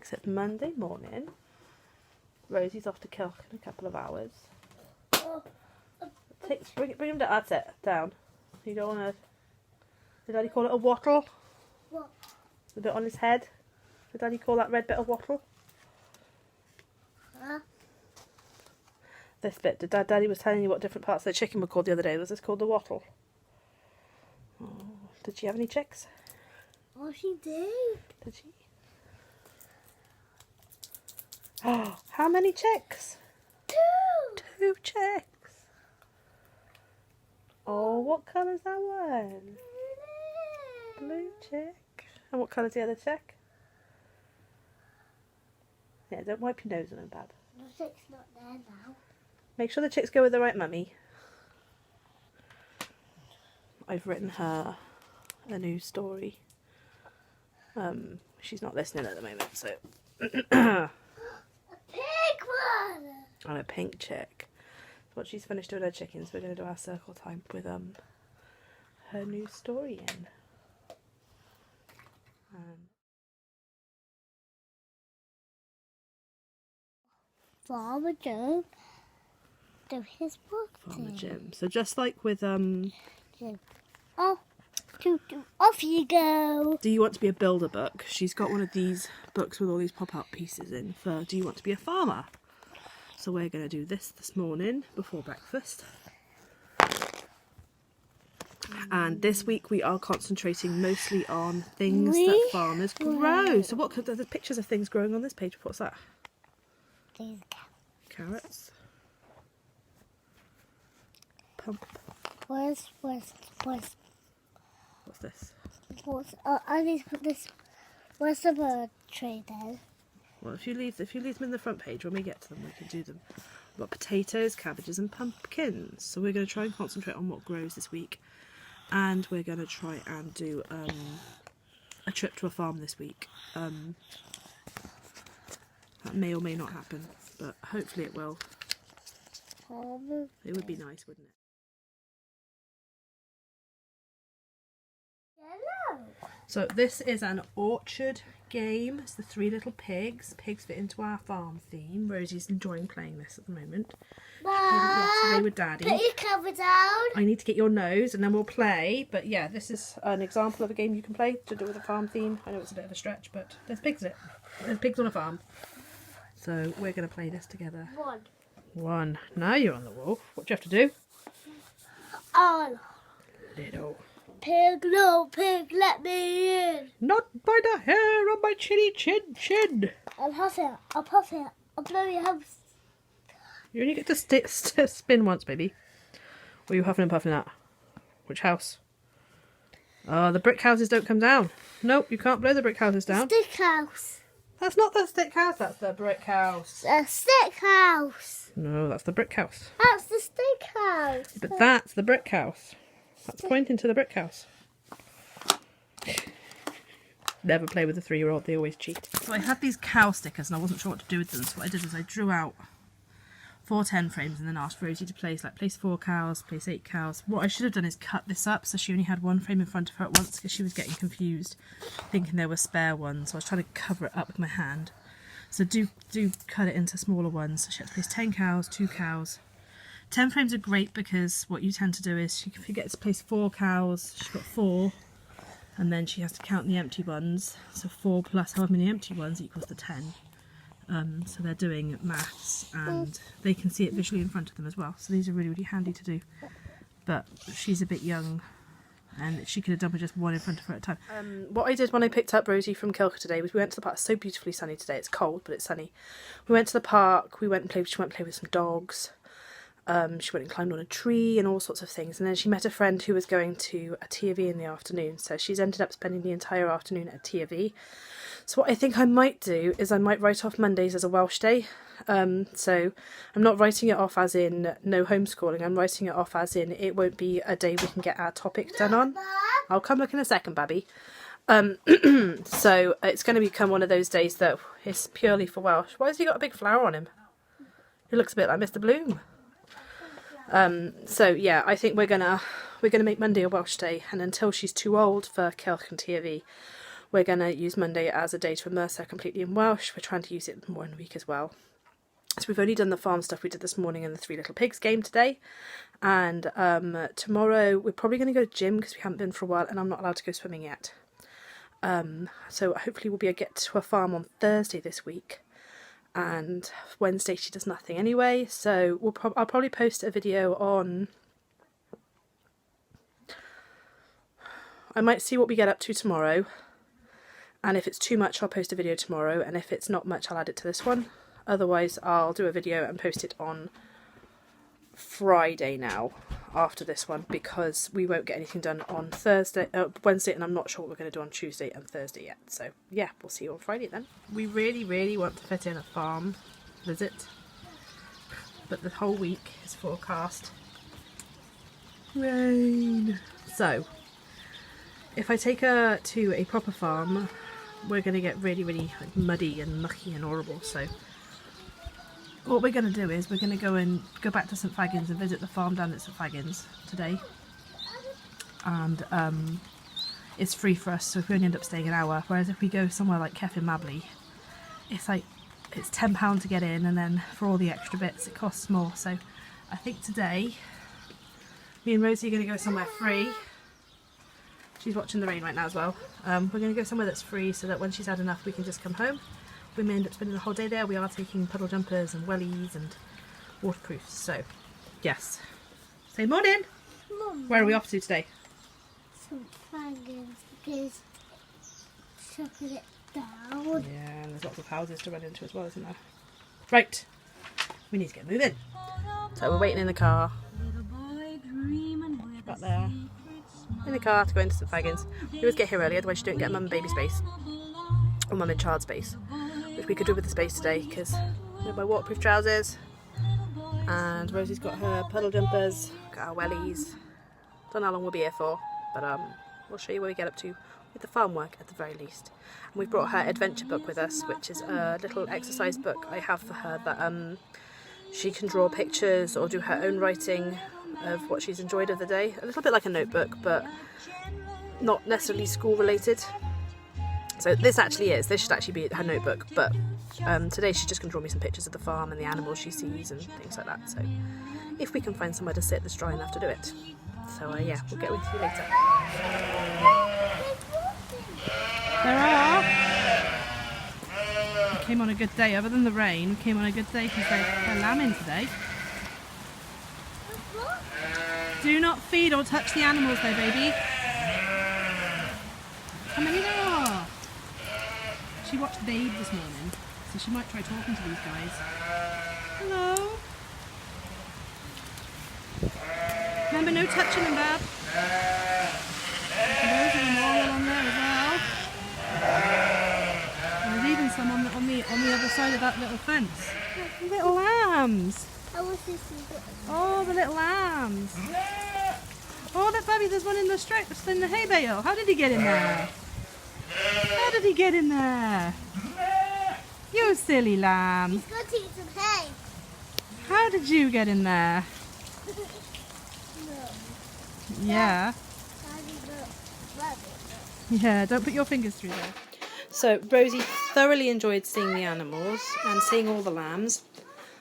6. It's Monday morning. Rosie's off to Kilk in a couple of hours. Bring him down. That's it. Down. You don't want to... Did Daddy call it a wattle? What? The bit on his head. Did Daddy call that red bit a wattle? Huh? This bit. Daddy was telling you what different parts of the chicken were called the other day. Was this called the wattle? Oh, did she have any chicks? Oh, she did. Did she? Oh, how many chicks? 2. 2 chicks. Oh, what colour's that one? Blue chick. And what colour's the other chick? Yeah, don't wipe your nose on them, Bab. The chick's not there now. Make sure the chicks go with the right mummy. I've written her a new story. She's not listening at the moment, so... A pig one! On a pink chick. So once she's finished doing her chickens, we're going to do our circle time with her new story in. Farmer Joe do his work. Farmer Jim. So just like with Jim. Oh, off you go. Do You Want to Be a Builder book? She's got one of these books with all these pop-out pieces in for Do You Want to Be a Farmer? So we're going to do this morning before breakfast. And this week we are concentrating mostly on things that farmers grow. So what could the pictures of things growing on this page? What's that? These Carrots. Pump. What's What's this? I need to put this. Where's the bird tree then? Well, if you leave them in the front page, when we get to them, we can do them. We've got potatoes, cabbages, and pumpkins. So we're going to try and concentrate on what grows this week, and we're going to try and do a trip to a farm this week. That may or may not happen, but hopefully it will. It would be nice, wouldn't it? Yellow. So this is an orchard game. It's the 3 little pigs. Pigs fit into our farm theme. Rosie's enjoying playing this at the moment. Yesterday with Daddy. Put your cover down. I need to get your nose and then we'll play. But yeah, this is an example of a game you can play to do with a farm theme. I know it's a bit of a stretch, but there's pigs in it. There's pigs on a farm. So we're going to play this together. 1. Now you're on the wolf. What do you have to do? On. Little. Pig, no pig, let me in. Not by the hair on my chinny chin. I'll puff it. I'll blow your house. You only get to spin once, baby. What are you huffing and puffing at? Which house? Oh, the brick houses don't come down. Nope, you can't blow the brick houses down. Stick house. That's not the stick house, that's the brick house. The stick house. No, that's the brick house. That's the stick house. But that's the brick house. That's pointing to the brick house. Never play with a 3-year-old, they always cheat. So I had these cow stickers and I wasn't sure what to do with them, so what I did was I drew out 4 10 frames and then asked Rosie to place 4 cows, place 8 cows. What I should have done is cut this up so she only had 1 frame in front of her at once because she was getting confused, thinking there were spare ones, so I was trying to cover it up with my hand. So do cut it into smaller ones. So she had to place 10 cows, 2 cows. 10 frames are great because what you tend to do is she forgets to place 4 cows, she's got 4, and then she has to count the empty ones. So 4 plus however many empty ones equals the 10. So they're doing maths and they can see it visually in front of them as well. So these are really, really handy to do. But she's a bit young and she could have done with just 1 in front of her at a time. What I did when I picked up Rosie from Kilka today was we went to the park. It's so beautifully sunny today. It's cold, but it's sunny. We went to the park. She went and play with some dogs. She went and climbed on a tree and all sorts of things. And then she met a friend who was going to a T of E in the afternoon. So she's ended up spending the entire afternoon at T of E. So what I think I might do is I might write off Mondays as a Welsh day. So I'm not writing it off as in no homeschooling. I'm writing it off as in it won't be a day we can get our topic done on. I'll come look in a second, Babby. So it's going to become one of those days that is purely for Welsh. Why has he got a big flower on him? He looks a bit like Mr. Bloom. So yeah, I think we're gonna make Monday a Welsh day, and until she's too old for Kilk and TOV, we're going to use Monday as a day to immerse her completely in Welsh. We're trying to use it more in a week as well. So we've only done the farm stuff we did this morning and the Three Little Pigs game today. And tomorrow we're probably going to go to gym because we haven't been for a while and I'm not allowed to go swimming yet. So hopefully we'll be able to get to a farm on Thursday this week. And Wednesday she does nothing anyway. So I'll probably post a video on... I might see what we get up to tomorrow. And if it's too much, I'll post a video tomorrow. And if it's not much, I'll add it to this one. Otherwise, I'll do a video and post it on Friday now, after this one, because we won't get anything done on Wednesday, and I'm not sure what we're going to do on Tuesday and Thursday yet. So, yeah, we'll see you on Friday then. We really, really want to fit in a farm visit, but the whole week is forecast rain. So, if I take her to a proper farm, we're going to get really, really muddy and mucky and horrible. So what we're going to do is we're going to go back to St Fagans and visit the farm down at St Fagans today. And it's free for us, so if we only end up staying an hour. Whereas if we go somewhere like Cefn Mabli, it's £10 to get in, and then for all the extra bits it costs more. So I think today me and Rosie are going to go somewhere free. She's watching the rain right now as well. We're going to go somewhere that's free so that when she's had enough we can just come home. We may end up spending the whole day there. We are taking puddle jumpers and wellies and waterproofs. So, yes. Say morning! Mum, Where are we off to today? St Fagans, because chopping it down. Yeah, and there's lots of houses to run into as well, isn't there? Right. We need to get moving. So we're waiting in the car. Back there. In the car to go into St Fagans. We always get here early, otherwise you don't get mum and baby space. Or mum and child space. Which we could do with the space today, because we have my waterproof trousers. And Rosie's got her puddle jumpers, got our wellies. Don't know how long we'll be here for, but we'll show you where we get up to with the farm work at the very least. And we've brought her adventure book with us, which is a little exercise book I have for her that she can draw pictures or do her own writing of what she's enjoyed of the day. A little bit like a notebook, but not necessarily school related. So this should actually be her notebook, but today she's just going to draw me some pictures of the farm and the animals she sees and things like that. So if we can find somewhere to sit that's dry enough to do it. So yeah, we'll get with you later. There are. We came on a good day, other than the rain, we came on a good day because they're lambing today. Do not feed or touch the animals though, baby. How many there are? She watched Babe this morning, so she might try talking to these guys. Hello? Remember, no touching them, Bab. There's them all along there as well. And there's even some on the other side of that little fence. Little lambs. Oh, the little lambs. Oh, look, Babby, there's one in the strips in the hay bale. How did he get in there? How did he get in there? You silly lamb. He's going to eat some hay. How did you get in there? No. Yeah. Yeah, don't put your fingers through there. So Rosie thoroughly enjoyed seeing the animals and seeing all the lambs.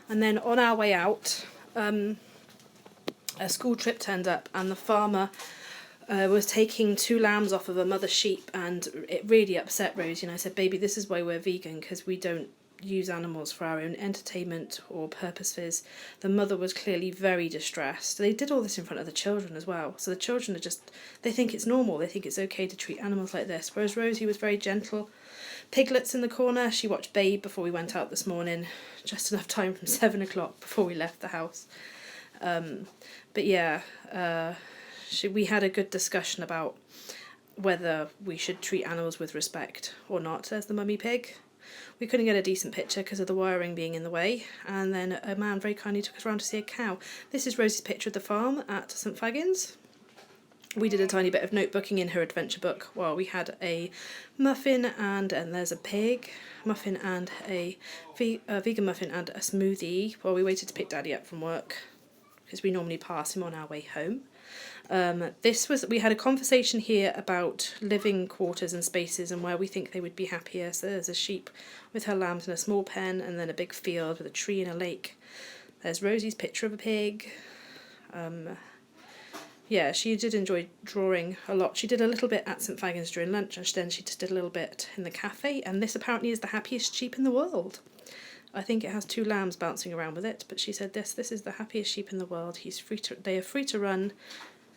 And then on our way out, a school trip turned up and the farmer was taking 2 lambs off of a mother sheep, and it really upset Rosie. And I said, baby, this is why we're vegan, because we don't use animals for our own entertainment or purposes. The mother was clearly very distressed. They did all this in front of the children as well. So the children they think it's normal. They think it's okay to treat animals like this. Whereas Rosie was very gentle. Piglets in the corner. She watched Babe before we went out this morning. Just enough time from 7 o'clock before we left the house. But yeah, we had a good discussion about whether we should treat animals with respect or not. There's the mummy pig. We couldn't get a decent picture because of the wiring being in the way, and then a man very kindly took us around to see a cow. This is Rosie's picture of the farm at St Fagans. We did a tiny bit of notebooking in her adventure book while we had a muffin and there's a pig muffin and a vegan muffin and a smoothie while we waited to pick Daddy up from work, because we normally pass him on our way home. We had a conversation here about living quarters and spaces and where we think they would be happier. So there's a sheep with her lambs in a small pen, and then a big field with a tree and a lake. There's Rosie's picture of a pig. Yeah, she did enjoy drawing a lot. She did a little bit at St Fagans during lunch, and then she just did a little bit in the cafe, and this apparently is the happiest sheep in the world. I think it has 2 lambs bouncing around with it, but she said this is the happiest sheep in the world. They are free to run.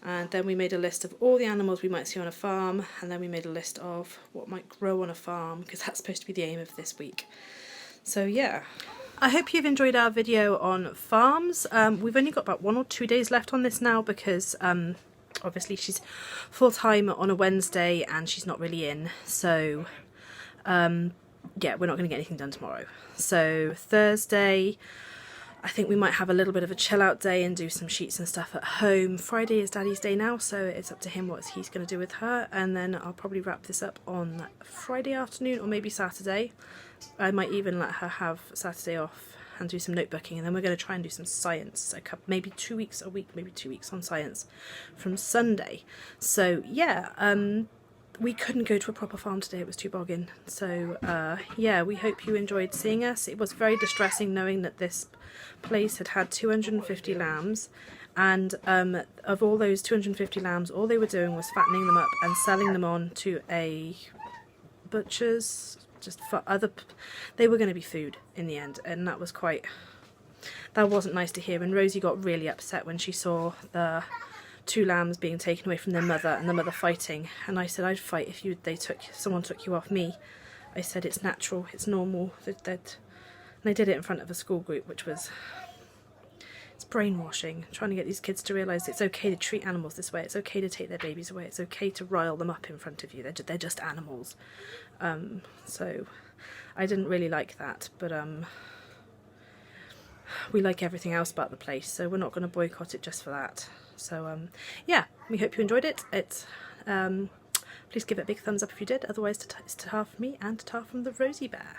And then we made a list of all the animals we might see on a farm, and then we made a list of what might grow on a farm, because that's supposed to be the aim of this week. So yeah, I hope you've enjoyed our video on farms. We've only got about 1 or 2 days left on this now, because obviously she's full-time on a Wednesday and she's not really in, so yeah, we're not going to get anything done tomorrow. So Thursday, I think we might have a little bit of a chill out day and do some sheets and stuff at home. Friday is Daddy's day now, so it's up to him what he's going to do with her, and then I'll probably wrap this up on Friday afternoon or maybe Saturday. I might even let her have Saturday off and do some notebooking, and then we're going to try and do some science, maybe 2 weeks a week, maybe 2 weeks on science from Sunday. So yeah, we couldn't go to a proper farm today, it was too bogging. So yeah, we hope you enjoyed seeing us. It was very distressing knowing that this place had 250 lambs, and of all those 250 lambs, all they were doing was fattening them up and selling them on to a butcher's, just for they were going to be food in the end, and that wasn't nice to hear. And Rosie got really upset when she saw the 2 lambs being taken away from their mother and the mother fighting, and I said I'd fight if someone took you off me. I said it's natural, it's normal. And they did it in front of a school group, which was, it's brainwashing, trying to get these kids to realise it's okay to treat animals this way, it's okay to take their babies away, it's okay to rile them up in front of you, they're just animals. So I didn't really like that, but we like everything else about the place, so we're not going to boycott it just for that. So yeah, we hope you enjoyed it. Please give it a big thumbs up if you did, otherwise it's ta from me and ta from the Rosie Bear.